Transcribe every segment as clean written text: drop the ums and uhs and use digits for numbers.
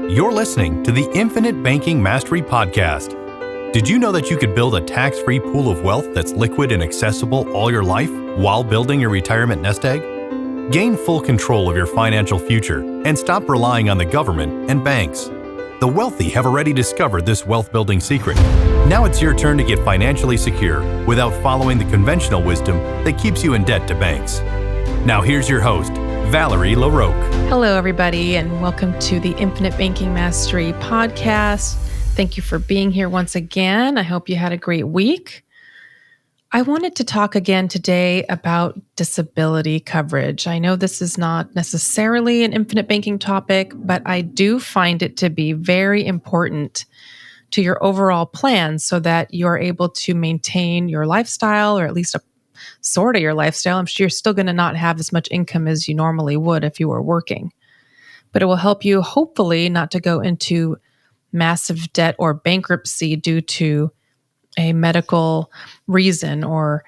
You're listening to the Infinite Banking Mastery Podcast. Did you know that you could build a tax-free pool of wealth that's liquid and accessible all your life while building your retirement nest egg? Gain full control of your financial future and stop relying on the government and banks. The wealthy have already discovered this wealth-building secret. Now it's your turn to get financially secure without following the conventional wisdom that keeps you in debt to banks. Now here's your host, Valerie LaRocque. Hello, everybody, and welcome to the Infinite Banking Mastery Podcast. Thank you for being here once again. I hope you had a great week. I wanted to talk again today about disability coverage. I know this is not necessarily an infinite banking topic, but I do find it to be very important to your overall plan so that you're able to maintain your lifestyle, or at least a sort of your lifestyle. I'm sure you're still going to not have as much income as you normally would if you were working. But it will help you, hopefully, not to go into massive debt or bankruptcy due to a medical reason or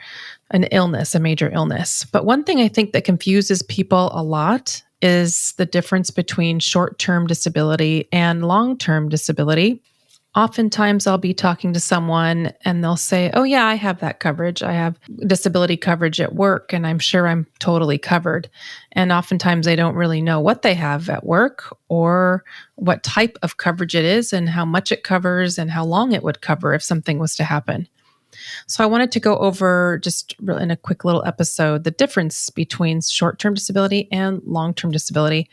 an illness, a major illness. But one thing I think that confuses people a lot is the difference between short-term disability and long-term disability. Oftentimes I'll be talking to someone and they'll say, oh yeah, I have that coverage. I have disability coverage at work and I'm sure I'm totally covered. And oftentimes they don't really know what they have at work or what type of coverage it is and how much it covers and how long it would cover if something was to happen. So I wanted to go over just in a quick little episode, the difference between short-term disability and long-term disability.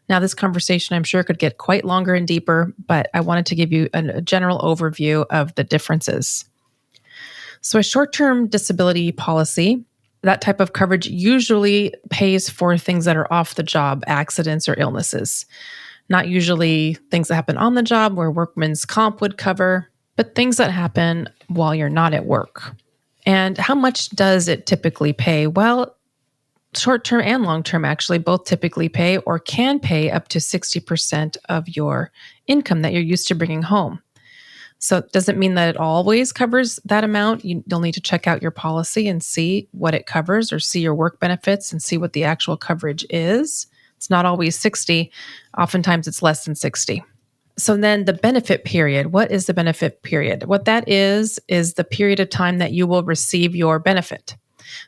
Now, this conversation, I'm sure, could get quite longer and deeper, but I wanted to give you a general overview of the differences. So a short-term disability policy, that type of coverage usually pays for things that are off the job, accidents or illnesses. Not usually things that happen on the job where workman's comp would cover, but things that happen while you're not at work. And how much does it typically pay? Well, short-term and long-term actually both typically pay or can pay up to 60% of your income that you're used to bringing home. So it doesn't mean that it always covers that amount. You'll need to check out your policy and see what it covers or see your work benefits and see what the actual coverage is. It's not always 60. Oftentimes it's less than 60. So then the benefit period. What is the benefit period? What that is the period of time that you will receive your benefit.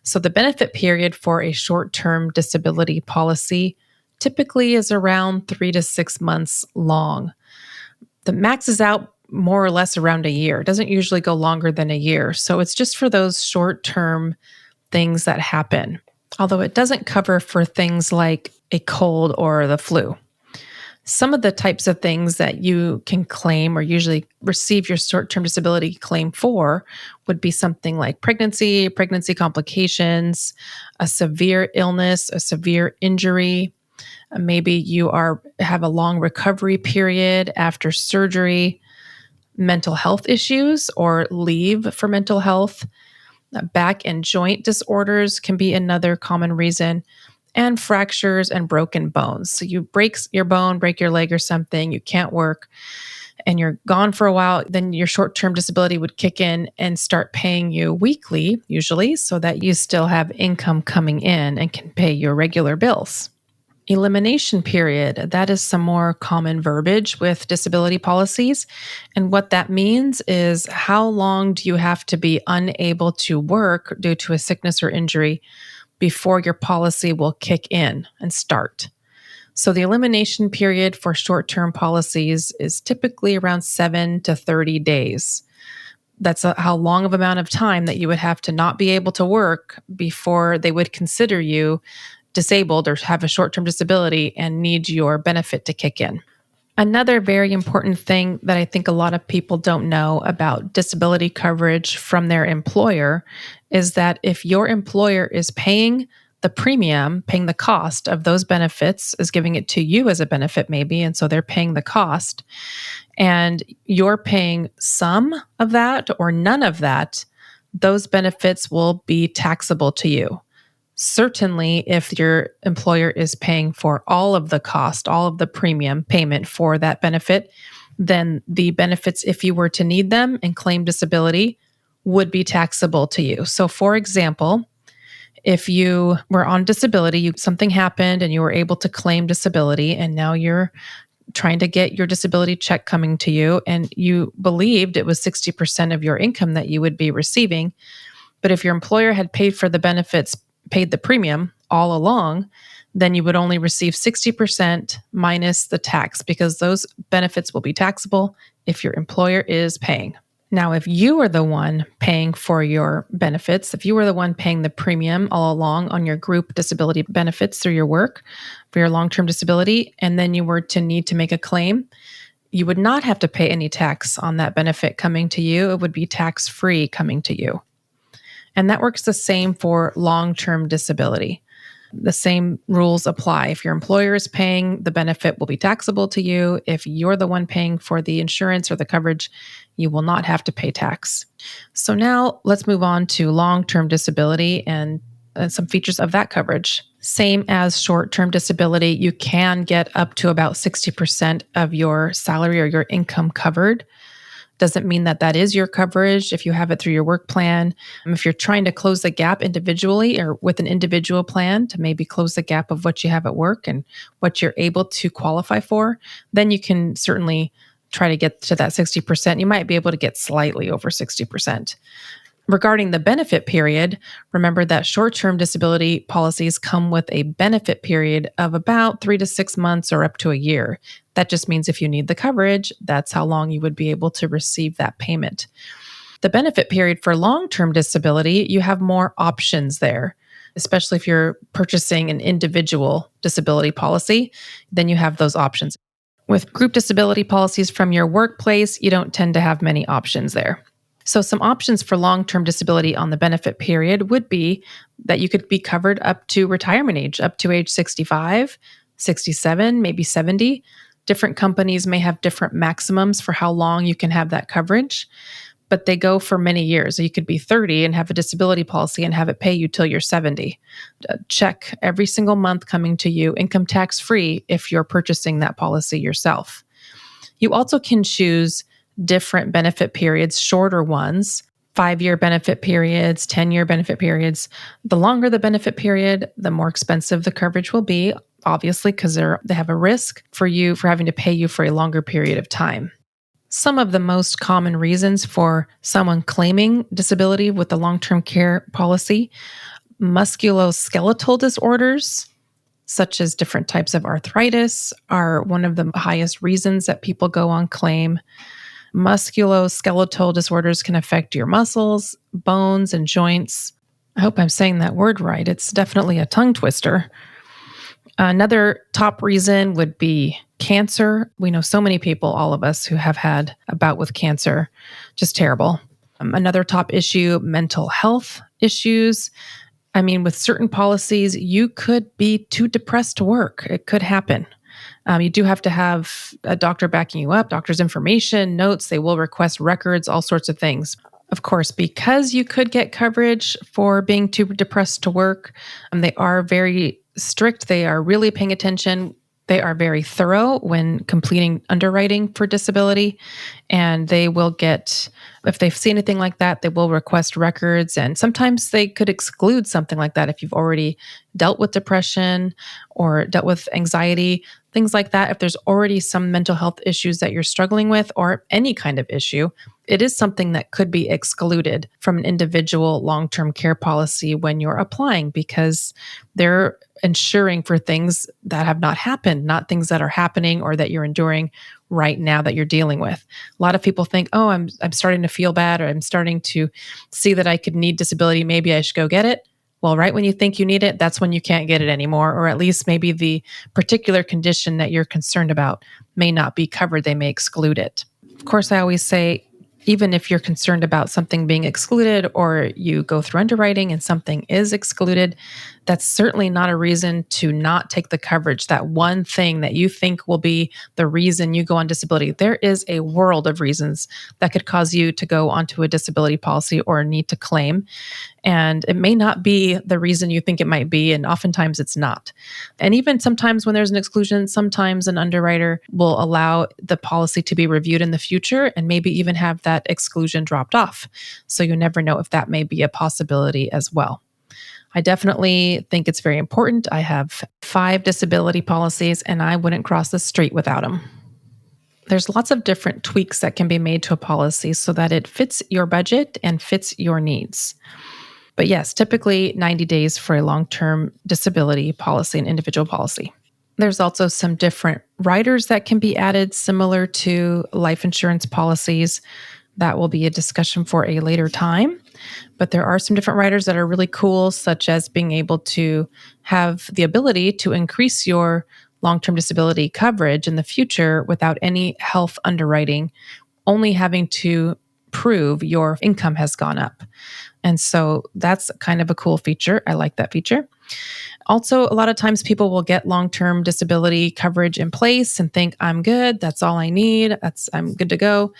So the benefit period for a short-term disability policy typically is around 3 to 6 months long. The max is out more or less around a year. It doesn't usually go longer than a year. So it's just for those short-term things that happen, although it doesn't cover for things like a cold or the flu. Some of the types of things that you can claim or usually receive your short-term disability claim for would be something like pregnancy complications, a severe illness, a severe injury. Maybe you have a long recovery period after surgery, mental health issues or leave for mental health. Back and joint disorders can be another common reason. And fractures and broken bones. So you break your bone, break your leg or something, you can't work, and you're gone for a while, then your short-term disability would kick in and start paying you weekly, usually, so that you still have income coming in and can pay your regular bills. Elimination period, that is some more common verbiage with disability policies. And what that means is how long do you have to be unable to work due to a sickness or injury before your policy will kick in and start. So the elimination period for short-term policies is typically around 7 to 30 days. That's how long of amount of time that you would have to not be able to work before they would consider you disabled or have a short-term disability and need your benefit to kick in. Another very important thing that I think a lot of people don't know about disability coverage from their employer is that if your employer is paying the premium, paying the cost of those benefits, is giving it to you as a benefit maybe, and so they're paying the cost, and you're paying some of that or none of that, those benefits will be taxable to you. Certainly, if your employer is paying for all of the cost, all of the premium payment for that benefit, then the benefits, if you were to need them and claim disability, would be taxable to you. So for example, if you were on disability, something happened and you were able to claim disability, and now you're trying to get your disability check coming to you, and you believed it was 60% of your income that you would be receiving. But if your employer had paid for the benefits, paid the premium all along, then you would only receive 60% minus the tax, because those benefits will be taxable if your employer is paying. Now, if you were the one paying for your benefits, if you were the one paying the premium all along on your group disability benefits through your work for your long-term disability, and then you were to need to make a claim, you would not have to pay any tax on that benefit coming to you. It would be tax-free coming to you. And that works the same for long-term disability. The same rules apply. If your employer is paying, the benefit will be taxable to you. If you're the one paying for the insurance or the coverage, you will not have to pay tax. So now let's move on to long-term disability and some features of that coverage. Same as short-term disability, you can get up to about 60% of your salary or your income covered. Doesn't mean that that is your coverage if you have it through your work plan. If you're trying to close the gap individually or with an individual plan to maybe close the gap of what you have at work and what you're able to qualify for, then you can certainly try to get to that 60%. You might be able to get slightly over 60%. Regarding the benefit period, remember that short-term disability policies come with a benefit period of about 3 to 6 months or up to a year. That just means if you need the coverage, that's how long you would be able to receive that payment. The benefit period for long-term disability, you have more options there, especially if you're purchasing an individual disability policy, then you have those options. With group disability policies from your workplace, you don't tend to have many options there. So some options for long-term disability on the benefit period would be that you could be covered up to retirement age, up to age 65, 67, maybe 70. Different companies may have different maximums for how long you can have that coverage, but they go for many years. You could be 30 and have a disability policy and have it pay you till you're 70. Check every single month coming to you, income tax free if you're purchasing that policy yourself. You also can choose different benefit periods, shorter ones, 5-year benefit periods, 10-year benefit periods. The longer the benefit period, the more expensive the coverage will be, obviously, because they have a risk for you for having to pay you for a longer period of time. Some of the most common reasons for someone claiming disability with the long-term care policy: musculoskeletal disorders, such as different types of arthritis, are one of the highest reasons that people go on claim. Musculoskeletal disorders can affect your muscles, bones, and joints. I hope I'm saying that word right. It's definitely a tongue twister. Another top reason would be cancer. We know so many people, all of us, who have had a bout with cancer. Just terrible. Another top issue, mental health issues. I mean, with certain policies, you could be too depressed to work. It could happen. You do have to have a doctor backing you up, doctor's information, notes. They will request records, all sorts of things. Of course, because you could get coverage for being too depressed to work, they are very strict. They are really paying attention. They are very thorough when completing underwriting for disability, and they will get, if they see anything like that, they will request records, and sometimes they could exclude something like that if you've already dealt with depression or dealt with anxiety, things like that. If there's already some mental health issues that you're struggling with or any kind of issue, it is something that could be excluded from an individual long-term care policy when you're applying, because they're insuring for things that have not happened, not things that are happening or that you're enduring right now that you're dealing with. A lot of people think, oh, I'm starting to feel bad, or I'm starting to see that I could need disability. Maybe I should go get it. Well, right when you think you need it, that's when you can't get it anymore, or at least maybe the particular condition that you're concerned about may not be covered. They may exclude it. Of course, I always say, even if you're concerned about something being excluded or you go through underwriting and something is excluded, that's certainly not a reason to not take the coverage. That one thing that you think will be the reason you go on disability. There is a world of reasons that could cause you to go onto a disability policy or need to claim. And it may not be the reason you think it might be, and oftentimes it's not. And even sometimes when there's an exclusion, sometimes an underwriter will allow the policy to be reviewed in the future and maybe even have that exclusion dropped off. So you never know if that may be a possibility as well. I definitely think it's very important. I have 5 disability policies, and I wouldn't cross the street without them. There's lots of different tweaks that can be made to a policy so that it fits your budget and fits your needs. But yes, typically 90 days for a long-term disability policy and individual policy. There's also some different riders that can be added similar to life insurance policies. That will be a discussion for a later time. But there are some different riders that are really cool, such as being able to have the ability to increase your long-term disability coverage in the future without any health underwriting, only having to prove your income has gone up. And so that's kind of a cool feature. I like that feature. Also, a lot of times people will get long-term disability coverage in place and think, I'm good, that's all I need, I'm good to go.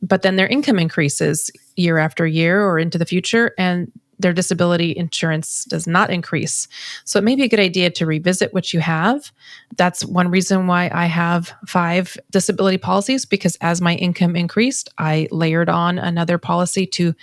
But then their income increases year after year or into the future, and their disability insurance does not increase. So it may be a good idea to revisit what you have. That's one reason why I have 5 disability policies, because as my income increased, I layered on another policy to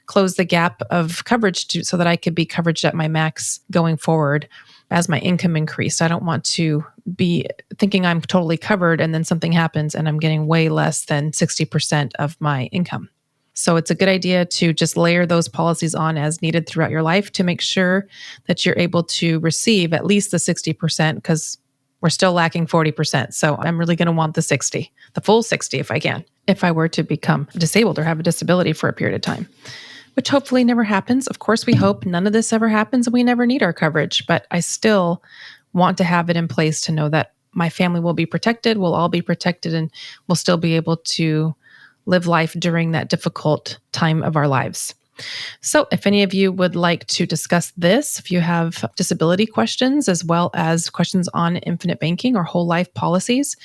close the gap of coverage so that I could be coveraged at my max going forward as my income increased. I don't want to be thinking I'm totally covered and then something happens and I'm getting way less than 60% of my income. So it's a good idea to just layer those policies on as needed throughout your life to make sure that you're able to receive at least the 60%, because we're still lacking 40%. So I'm really going to want the 60, the full 60 if I can, if I were to become disabled or have a disability for a period of time, which hopefully never happens. Of course, we hope none of this ever happens and we never need our coverage, but I still want to have it in place to know that my family will be protected, we'll all be protected, and we'll still be able to live life during that difficult time of our lives. So if any of you would like to discuss this, if you have disability questions as well as questions on infinite banking or whole life policies,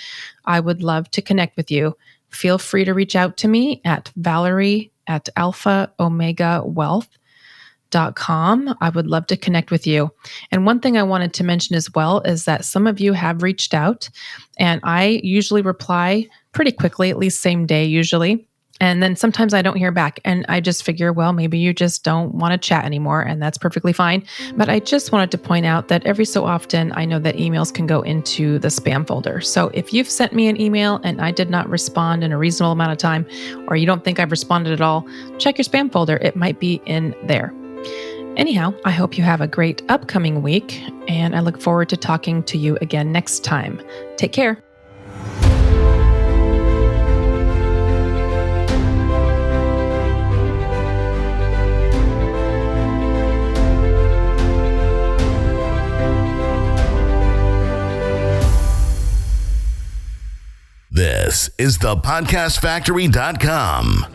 I would love to connect with you. Feel free to reach out to me at Valerie@alphaomegawealth.com. I would love to connect with you. And one thing I wanted to mention as well is that some of you have reached out, and I usually reply pretty quickly, at least same day usually. And then sometimes I don't hear back, and I just figure, well, maybe you just don't want to chat anymore, and that's perfectly fine. But I just wanted to point out that every so often, I know that emails can go into the spam folder. So if you've sent me an email and I did not respond in a reasonable amount of time, or you don't think I've responded at all, check your spam folder. It might be in there. Anyhow, I hope you have a great upcoming week, and I look forward to talking to you again next time. Take care. This is the podcastfactory.com.